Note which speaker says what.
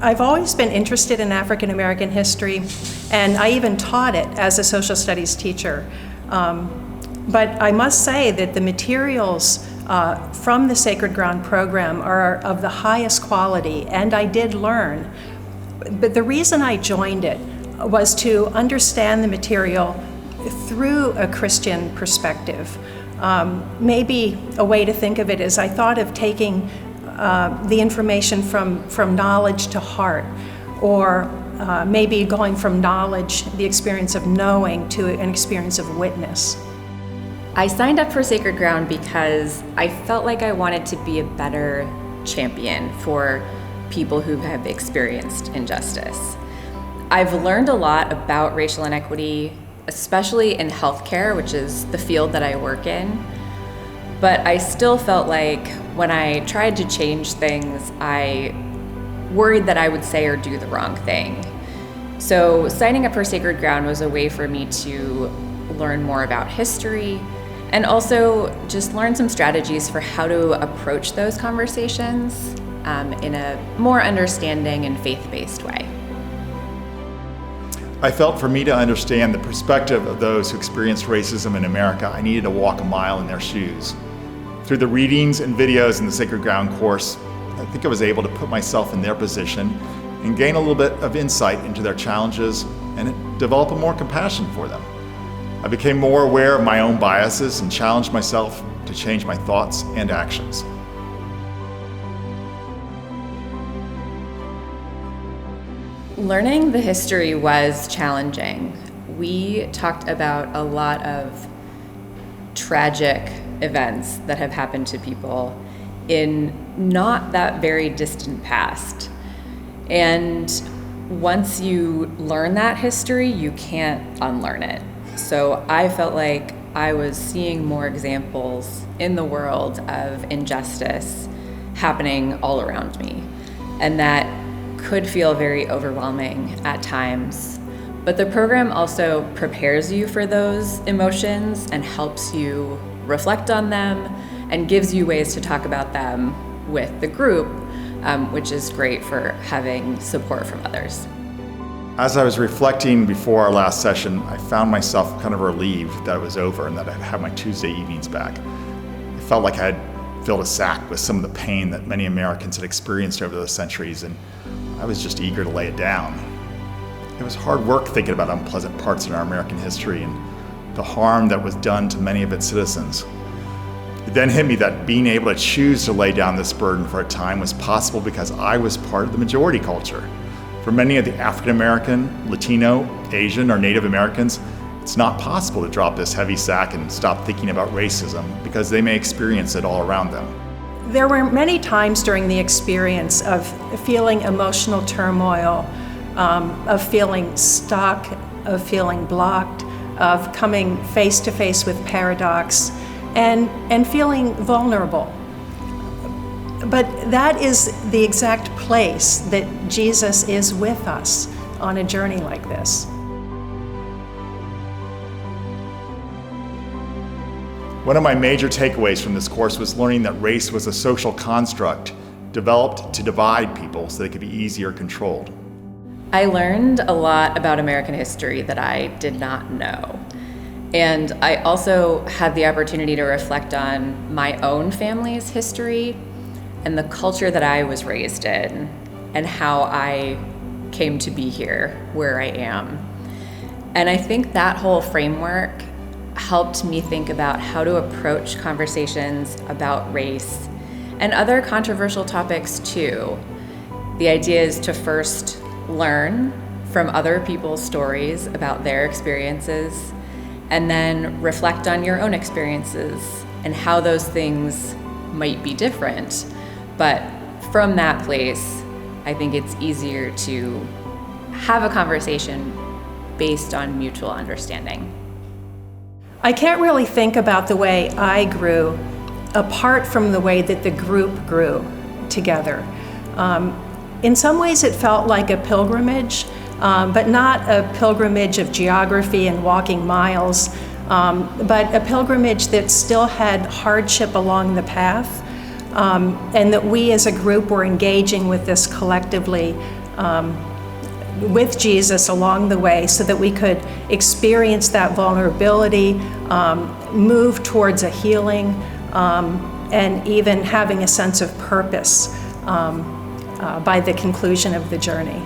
Speaker 1: I've always been interested in African American history, and I even taught it as a social studies teacher. But I must say that the materials from the Sacred Ground program are of the highest quality, and I did learn. But the reason I joined it was to understand the material through a Christian perspective. Maybe a way to think of it is I thought of taking the information from knowledge to heart, or maybe going from knowledge, the experience of knowing, to an experience of witness.
Speaker 2: I signed up for Sacred Ground because I felt like I wanted to be a better champion for people who have experienced injustice. I've learned a lot about racial inequity, especially in healthcare, which is the field that I work in. But I still felt like when I tried to change things, I worried that I would say or do the wrong thing. So signing up for Sacred Ground was a way for me to learn more about history, and also just learn some strategies for how to approach those conversations in a more understanding and faith-based way.
Speaker 3: I felt for me to understand the perspective of those who experienced racism in America, I needed to walk a mile in their shoes. Through the readings and videos in the Sacred Ground course, I think I was able to put myself in their position and gain a little bit of insight into their challenges and develop a more compassion for them. I became more aware of my own biases and challenged myself to change my thoughts and actions.
Speaker 2: Learning the history was challenging. We talked about a lot of tragic events that have happened to people in not that very distant past. And once you learn that history, you can't unlearn it. So I felt like I was seeing more examples in the world of injustice happening all around me. And that could feel very overwhelming at times. But the program also prepares you for those emotions and helps you reflect on them and gives you ways to talk about them with the group, which is great for having support from others.
Speaker 3: As I was reflecting before our last session, I found myself kind of relieved that it was over and that I'd have my Tuesday evenings back. I felt like I had filled a sack with some of the pain that many Americans had experienced over the centuries, and I was just eager to lay it down. It was hard work thinking about unpleasant parts in our American history and the harm that was done to many of its citizens. It then hit me that being able to choose to lay down this burden for a time was possible because I was part of the majority culture. For many of the African American, Latino, Asian, or Native Americans, it's not possible to drop this heavy sack and stop thinking about racism because they may experience it all around them.
Speaker 1: There were many times during the experience of feeling emotional turmoil, of feeling stuck, of feeling blocked, of coming face to face with paradox, and feeling vulnerable. But that is the exact place that Jesus is with us on a journey like this.
Speaker 3: One of my major takeaways from this course was learning that race was a social construct developed to divide people so they could be easier controlled.
Speaker 2: I learned a lot about American history that I did not know. And I also had the opportunity to reflect on my own family's history and the culture that I was raised in and how I came to be here where I am. And I think that whole framework helped me think about how to approach conversations about race and other controversial topics too. The idea is to first learn from other people's stories about their experiences, and then reflect on your own experiences and how those things might be different. But from that place, I think it's easier to have a conversation based on mutual understanding.
Speaker 1: I can't really think about the way I grew apart from the way that the group grew together. In some ways it felt like a pilgrimage, but not a pilgrimage of geography and walking miles, but a pilgrimage that still had hardship along the path, and that we as a group were engaging with this collectively with Jesus along the way so that we could experience that vulnerability, move towards a healing, and even having a sense of purpose by the conclusion of the journey.